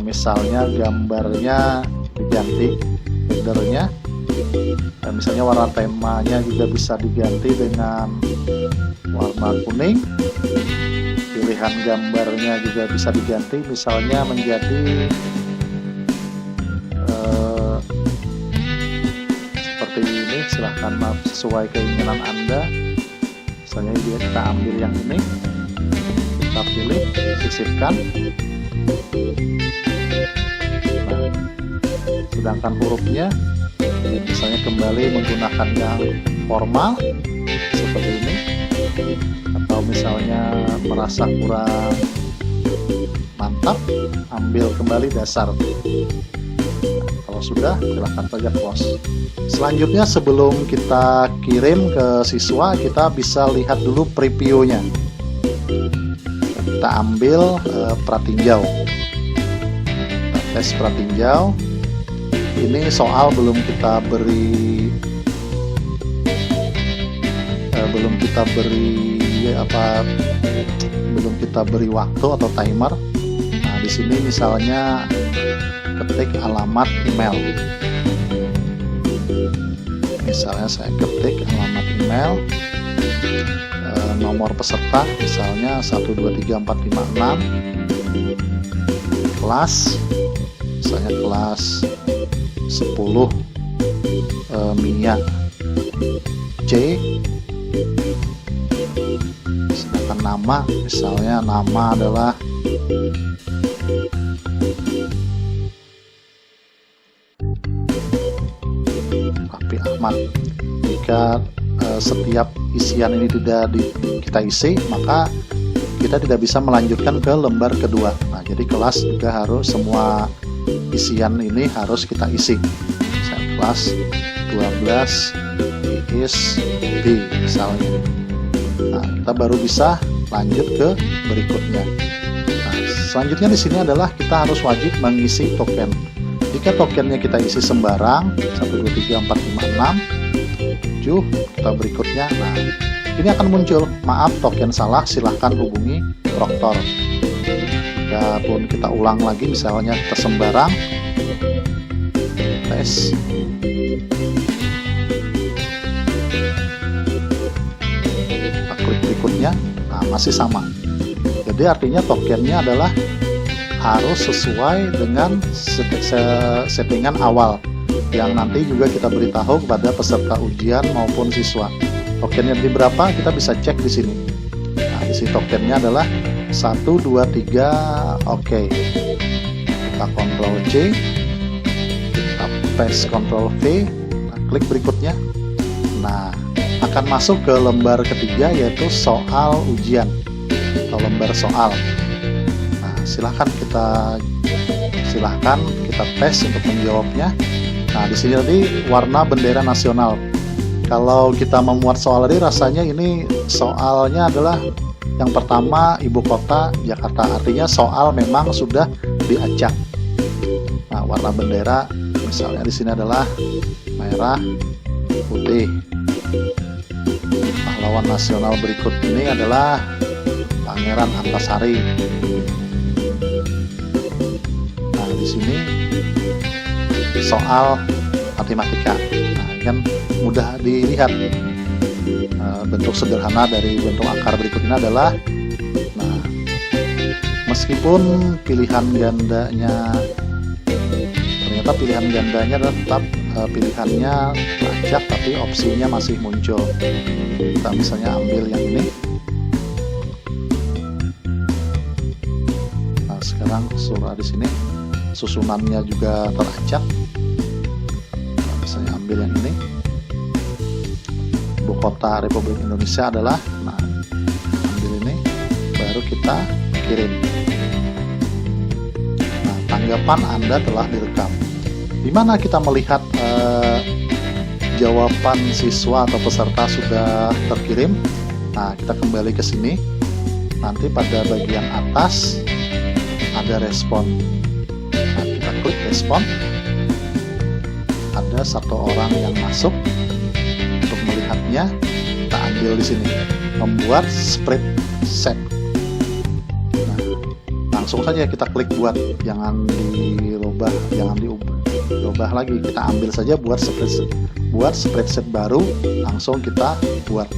Misalnya gambarnya diganti, headernya. Misalnya warna temanya juga bisa diganti dengan warna kuning. Pilihan gambarnya juga bisa diganti, misalnya menjadi seperti ini. Silahkan sesuai keinginan Anda. Misalnya kita ambil yang ini, kita pilih, sisipkan. Nah, sedangkan hurufnya, misalnya kembali menggunakan yang formal seperti ini, atau misalnya merasa kurang mantap, ambil kembali dasar. Kalau sudah, silahkan saja close. Selanjutnya, sebelum kita kirim ke siswa, kita bisa lihat dulu previewnya. kita ambil pratinjau. Nah, tes pratinjau. Ini soal belum kita beri waktu atau timer. Nah, di sini misalnya ketik alamat email. Misalnya saya ketik alamat email, nomor peserta misalnya 123456, kelas misalnya kelas 10 Mia C, sedangkan nama misalnya nama adalah Raffi Ahmad. Jika setiap isian ini tidak kita isi, maka kita tidak bisa melanjutkan ke lembar kedua. Nah, jadi kelas juga harus semua isian ini harus kita isi. Misalnya kelas 12 is B misalnya. Nah, kita baru bisa lanjut ke berikutnya. Nah, selanjutnya di sini adalah kita harus wajib mengisi token. Jika tokennya kita isi sembarang 123456 7, kita berikutnya. Nah, ini akan muncul, maaf token salah, silahkan hubungi proktor. Jikapun kita ulang lagi, misalnya kita sembarang tes, kita klik berikutnya. Nah, masih sama. Jadi artinya tokennya adalah harus sesuai dengan settingan awal yang nanti juga kita beritahu kepada peserta ujian maupun siswa. Tokennya di berapa kita bisa cek di sini. Nah, isi tokennya adalah 1 2 3. Oke. Kita Ctrl C, kita paste Ctrl V, nah, klik berikutnya. Nah, akan masuk ke lembar ketiga yaitu soal ujian atau lembar soal. Nah, silahkan kita tes untuk menjawabnya. Nah, di sini tadi warna bendera nasional. Kalau kita memuat soal ini, rasanya ini soalnya adalah yang pertama ibu kota Jakarta. Artinya soal memang sudah diacak. Nah, warna bendera misalnya di sini adalah merah, putih. Pahlawan nasional berikut ini adalah Pangeran Antasari. Nah, di sini soal matematika. Nah, kan mudah dilihat. Bentuk sederhana dari bentuk akar berikut ini adalah, nah, meskipun pilihan gandanya ternyata pilihan gandanya tetap pilihannya acak, tapi opsinya masih muncul. Kita misalnya ambil yang ini. Nah, sekarang surah di sini susunannya juga teracak. Nah, misalnya ambil yang ini. Ibu kota Republik Indonesia adalah, nah, ambil ini, baru kita kirim. Nah, tanggapan Anda telah direkam. Di mana kita melihat jawaban siswa atau peserta sudah terkirim? Nah, kita kembali ke sini. Nanti pada bagian atas ada respon. Nah, kita klik respon. Ada satu orang yang masuk. Untuk melihatnya, kita ambil di sini, membuat spreadsheet. Nah, langsung saja kita klik buat, jangan dirubah, jangan diubah lagi. Kita ambil saja buat spreadsheet baru, langsung kita buat.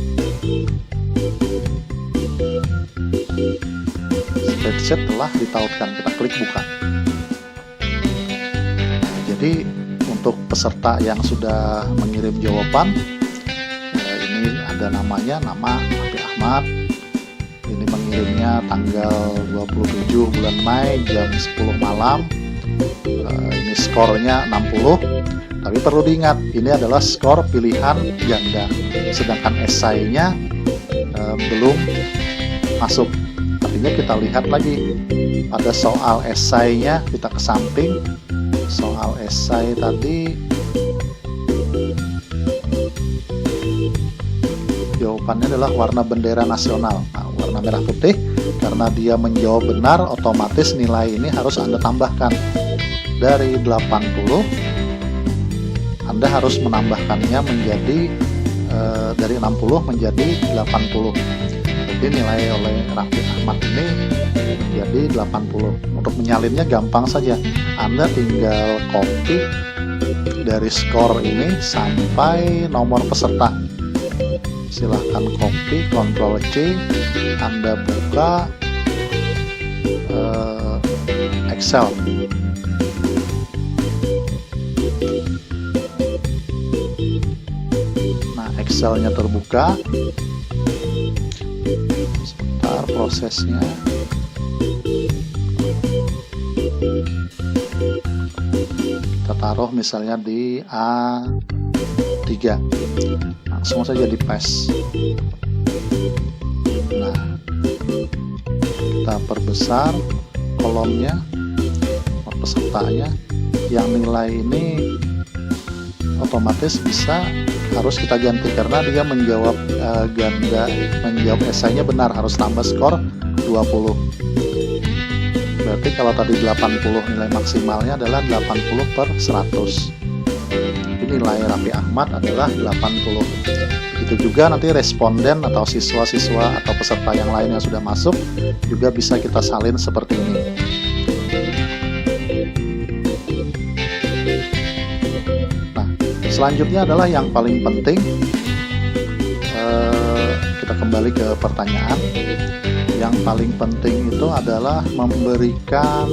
Spreadsheet telah ditautkan, kita klik buka. Nah, jadi untuk peserta yang sudah mengirim jawaban, ini ada namanya, nama Raffi Ahmad. Ini mengirimnya tanggal 27 bulan Mei jam 10 malam. Ini skornya 60. Tapi perlu diingat, ini adalah skor pilihan ganda. Sedangkan esainya belum masuk. Artinya kita lihat lagi pada soal esainya, kita ke samping. Soal esai tadi jawabannya adalah warna bendera nasional. Nah, warna merah putih. Karena dia menjawab benar, otomatis nilai ini harus Anda tambahkan. Dari 80, Anda harus menambahkannya menjadi dari 60 menjadi 80. Jadi nilai oleh Raffi Ahmad ini menjadi 80. Untuk menyalinnya gampang saja. Anda tinggal copy dari skor ini sampai nomor peserta. Silahkan copy, Ctrl C, Anda buka Excel. Nah, Excelnya terbuka. Sebentar prosesnya. Kita taruh misalnya di A3. Langsung saja di paste. Nah, kita perbesar kolomnya, pesertanya. Yang nilai ini otomatis harus kita ganti karena dia menjawab menjawab esainya benar, harus tambah skor 20. Berarti kalau tadi 80 nilai maksimalnya adalah 80/100. Nilai Raffi Ahmad adalah 80. Itu juga nanti responden atau siswa-siswa atau peserta yang lain yang sudah masuk juga bisa kita salin seperti ini. Nah, selanjutnya adalah yang paling penting. Kita kembali ke pertanyaan. Yang paling penting itu adalah memberikan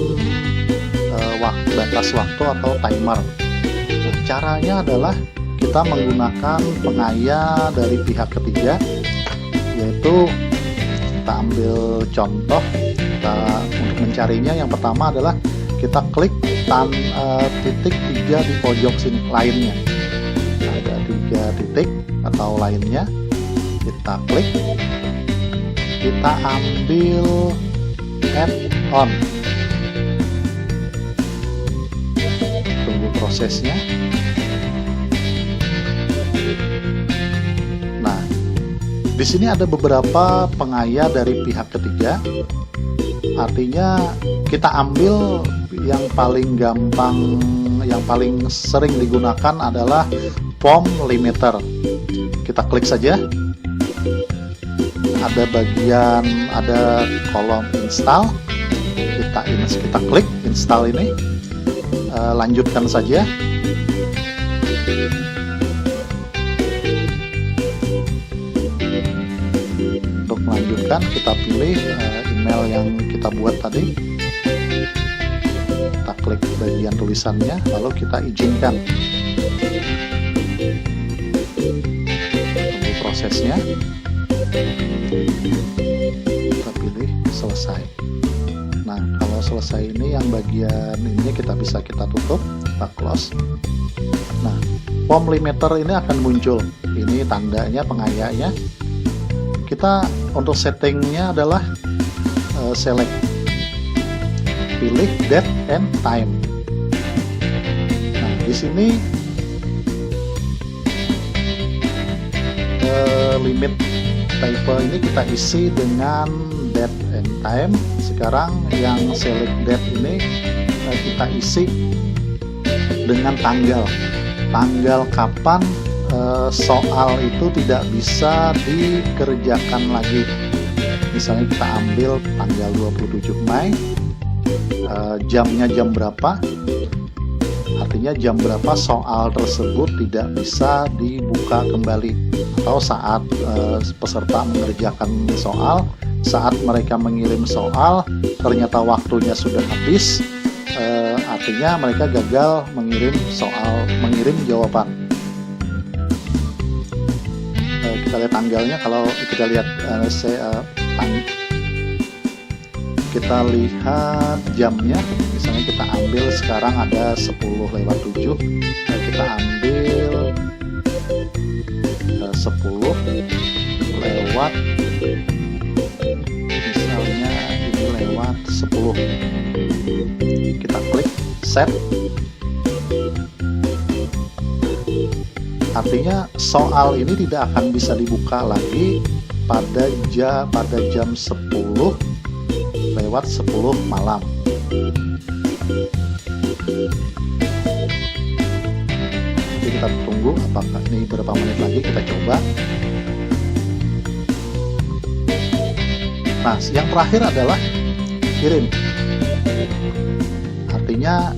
batas waktu atau timer. Caranya adalah kita menggunakan pengaya dari pihak ketiga, yaitu kita ambil contoh. Untuk mencarinya yang pertama adalah kita klik titik 3 di pojok sini, lainnya. Ada 3 titik atau lainnya, kita klik, kita ambil add on, tunggu prosesnya. Nah, di sini ada beberapa pengaya dari pihak ketiga. Artinya kita ambil yang paling gampang, yang paling sering digunakan adalah POM limiter. Kita klik saja. Ada kolom install. Kita klik install ini. Lanjutkan saja. Untuk melanjutkan, kita pilih email yang kita buat tadi. Kita klik bagian tulisannya, lalu kita izinkan. Tunggu prosesnya. Kita pilih selesai. Nah, kalau selesai ini, yang bagian ini kita tutup, kita close. Nah, POM limiter ini akan muncul. Ini tandanya, pengayanya. Kita untuk settingnya adalah select, pilih date and time. Nah, di sini limit type ini kita isi dengan date and time. Sekarang yang select date ini kita isi dengan tanggal kapan soal itu tidak bisa dikerjakan lagi. Misalnya kita ambil tanggal 27 Mei, jamnya jam berapa, artinya jam berapa soal tersebut tidak bisa dibuka kembali, atau saat peserta mengerjakan soal, saat mereka mengirim soal ternyata waktunya sudah habis, artinya mereka gagal mengirim jawaban. Kita lihat tanggalnya. Kalau kita lihat kita lihat jamnya, misalnya kita ambil sekarang ada 10:07, kita ambil 10 lewat, misalnya ini lewat 10, kita klik set. Artinya soal ini tidak akan bisa dibuka lagi pada jam 10:10 malam. Jadi kita tunggu apakah ini berapa menit lagi, kita coba. Nah, yang terakhir adalah kirim. Artinya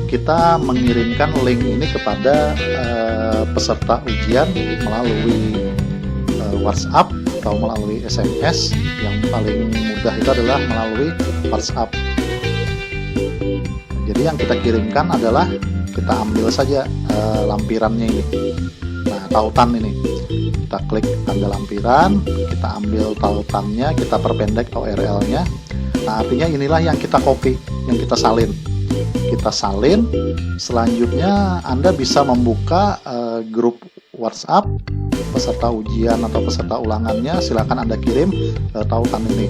kita mengirimkan link ini kepada peserta ujian melalui WhatsApp atau melalui SMS. Yang paling mudah itu adalah melalui WhatsApp. Jadi yang kita kirimkan adalah kita ambil saja lampirannya ini. Nah, tautan ini. Kita klik tanda lampiran, kita ambil tautannya, kita perpendek URL-nya. Nah, artinya inilah yang kita copy, yang kita salin. Kita salin, selanjutnya Anda bisa membuka grup WhatsApp peserta ujian atau peserta ulangannya. Silakan Anda kirim tautan ini.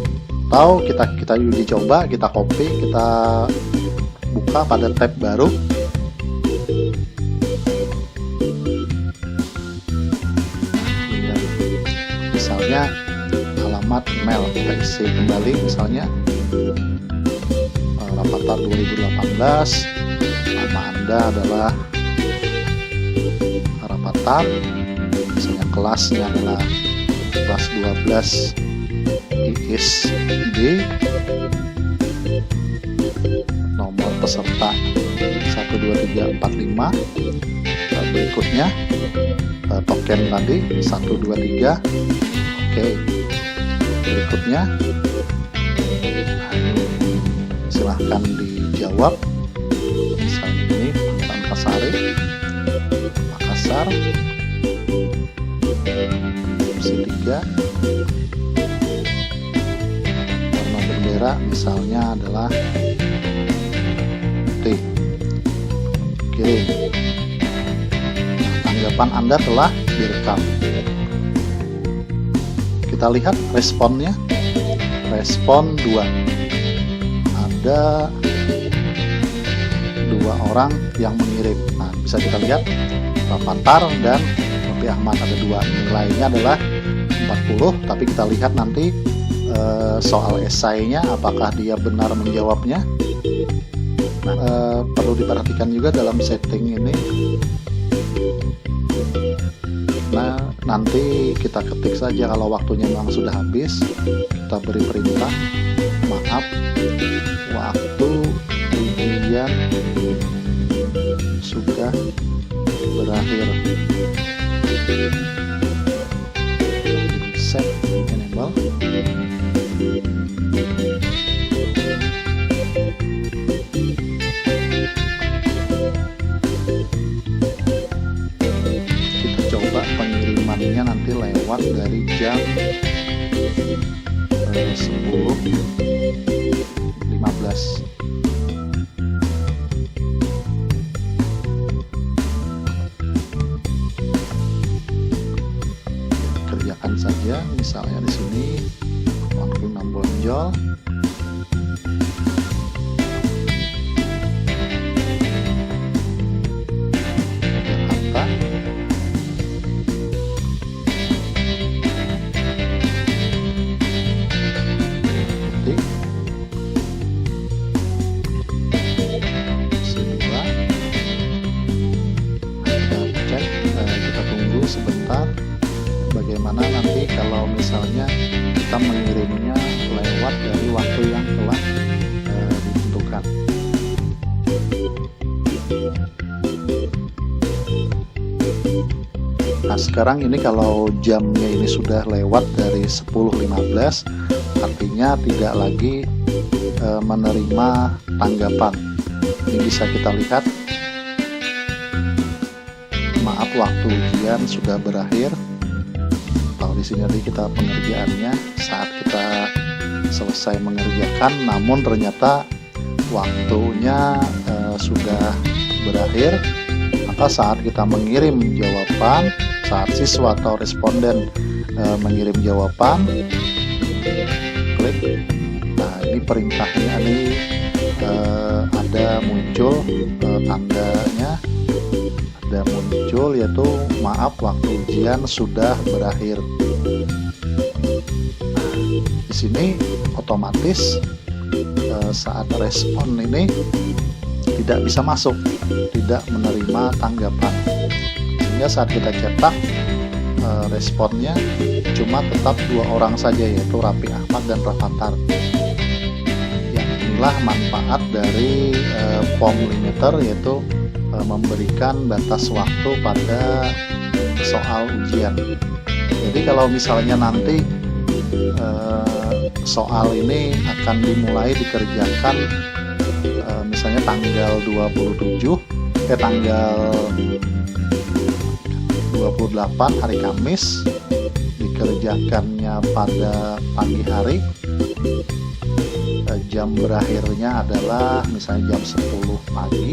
Atau kita uji coba, kita copy, kita buka pada tab baru. Misalnya alamat email kita isi kembali, misalnya Rapatar 2018, nama Anda adalah Rapatar, misalnya kelasnya adalah kelas 12 ISD, nomor peserta 12345, berikutnya token tadi 123. Oke, berikutnya silahkan dijawab. Misalnya ini Antasari, Makassar, opsi 3. Warna bendera misalnya adalah T. Oke, tanggapan Anda telah direkam. Kita lihat responnya. Respon 2. Ada 2 orang yang mengirim. Nah, bisa kita lihat Rapatar dan Raffi Ahmad, ada 2. Nilainya adalah 40, tapi kita lihat nanti soal esainya apakah dia benar menjawabnya. Nah, perlu diperhatikan juga dalam setting ini. Nah, nanti kita ketik saja kalau waktunya memang sudah habis, kita beri perintah, maaf, waktu ujian sudah berakhir. Set enable. Pengirimannya nanti lewat dari jam 10:15. Kerjakan saja, misalnya di sini Mangkunam Bonjol. Sebentar, bagaimana nanti kalau misalnya kita mengirimnya lewat dari waktu yang telah ditentukan. Nah, sekarang ini kalau jamnya ini sudah lewat dari 10:15, artinya tidak lagi menerima tanggapan. Ini bisa kita lihat, maaf, waktu ujian sudah berakhir. Kalau di sini tadi kita pengerjaannya saat kita selesai mengerjakan, namun ternyata waktunya sudah berakhir. Maka saat kita mengirim jawaban, saat siswa atau responden mengirim jawaban, klik. Nah, ini perintahnya ini ada muncul tandanya. Ada muncul yaitu maaf, waktu ujian sudah berakhir. Di sini otomatis saat respon ini tidak bisa masuk, tidak menerima tanggapan, sehingga saat kita cetak responnya cuma tetap 2 orang saja, yaitu Raffi Ahmad dan Rafathar. Yang inilah manfaat dari POM limiter, yaitu memberikan batas waktu pada soal ujian. Jadi kalau misalnya nanti soal ini akan dimulai dikerjakan misalnya tanggal 28 hari Kamis, dikerjakannya pada pagi hari, jam berakhirnya adalah misalnya jam 10 pagi,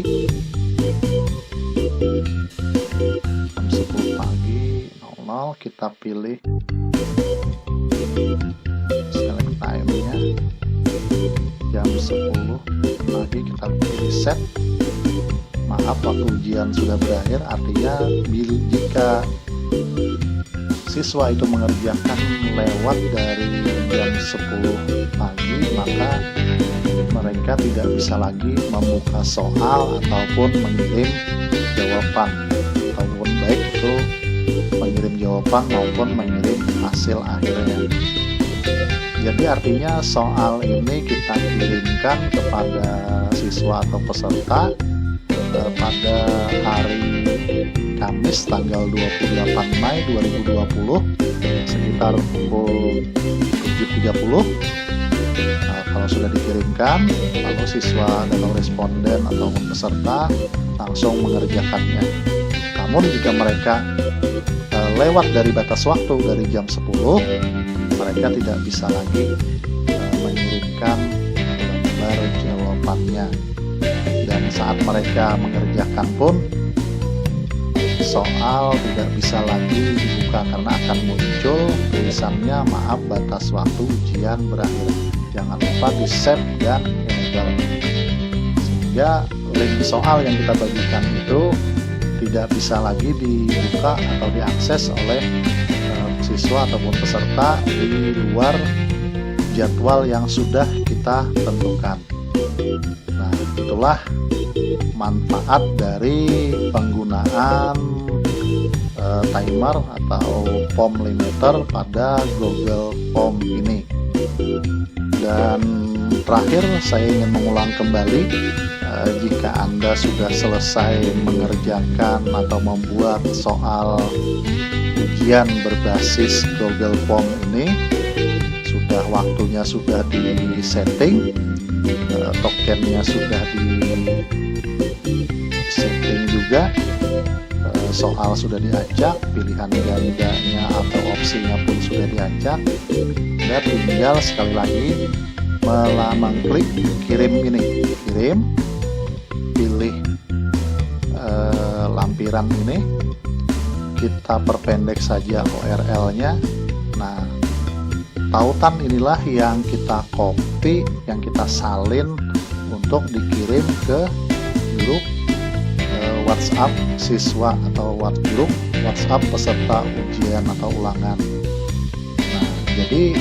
jam 10 pagi 00, kita pilih select time-nya jam 10 pagi, kita pilih set. Maaf, waktu ujian sudah berakhir, artinya jika siswa itu mengerjakan lewat dari jam 10 pagi, maka mereka tidak bisa lagi membuka soal ataupun mengirim jawaban, ataupun baik itu mengirim jawaban maupun mengirim hasil akhirnya. Jadi artinya soal ini kita kirimkan kepada siswa atau peserta pada hari Kamis tanggal 28 Mei 2020 sekitar pukul 7.30. Kalau sudah dikirimkan, lalu siswa atau responden atau peserta langsung mengerjakannya. Namun jika mereka lewat dari batas waktu dari jam 10, mereka tidak bisa lagi mengirimkan lembar jawabannya. Dan saat mereka mengerjakan pun soal tidak bisa lagi dibuka karena akan muncul tulisannya maaf batas waktu ujian berakhir. Jangan lupa di save dan enable, sehingga link soal yang kita bagikan itu tidak bisa lagi dibuka atau diakses oleh siswa ataupun peserta di luar jadwal yang sudah kita tentukan. Nah, itulah manfaat dari penggunaan timer atau POM limiter pada Google Form ini. Dan terakhir saya ingin mengulang kembali, jika Anda sudah selesai mengerjakan atau membuat soal ujian berbasis Google Form ini, waktunya sudah di setting, tokennya sudah di setting juga, soal sudah diacak, pilihan gandanya atau opsinya pun sudah diacak. Dan tinggal sekali lagi mengklik kirim ini, kirim, pilih lampiran ini, kita perpendek saja URL-nya. Nah, tautan inilah yang kita copy, yang kita salin untuk dikirim ke grup WhatsApp siswa atau grup WhatsApp peserta ujian atau ulangan. Nah, jadi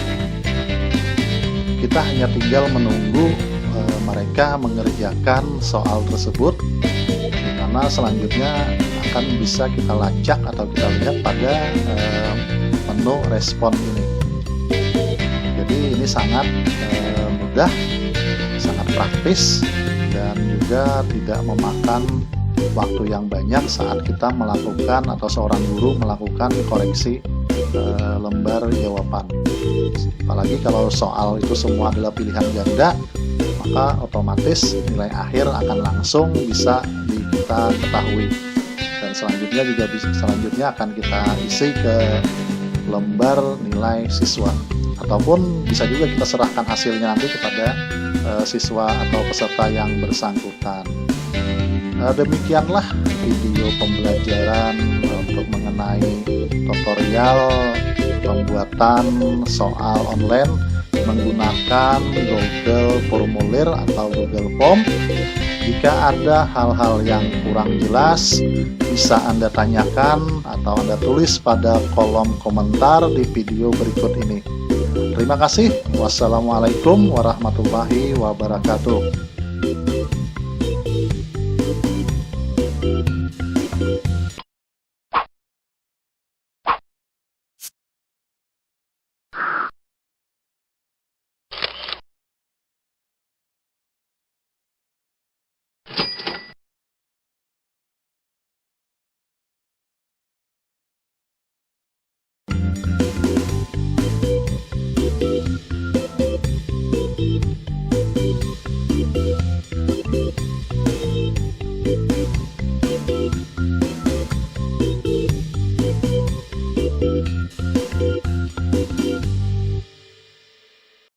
kita hanya tinggal menunggu mereka mengerjakan soal tersebut, karena selanjutnya akan bisa kita lacak atau kita lihat pada menu respon ini. Jadi ini sangat mudah, sangat praktis, dan juga tidak memakan waktu yang banyak saat kita melakukan atau seorang guru melakukan koreksi lembar jawaban. Apalagi kalau soal itu semua adalah pilihan ganda, maka otomatis nilai akhir akan langsung bisa kita ketahui, dan selanjutnya akan kita isi ke lembar nilai siswa, ataupun bisa juga kita serahkan hasilnya nanti kepada siswa atau peserta yang bersangkutan. Demikianlah video pembelajaran untuk mengenai tutorial pembuatan soal online menggunakan Google Formulir atau Google Form. Jika ada hal-hal yang kurang jelas, bisa Anda tanyakan atau Anda tulis pada kolom komentar di video berikut ini. Terima kasih. Wassalamualaikum warahmatullahi wabarakatuh.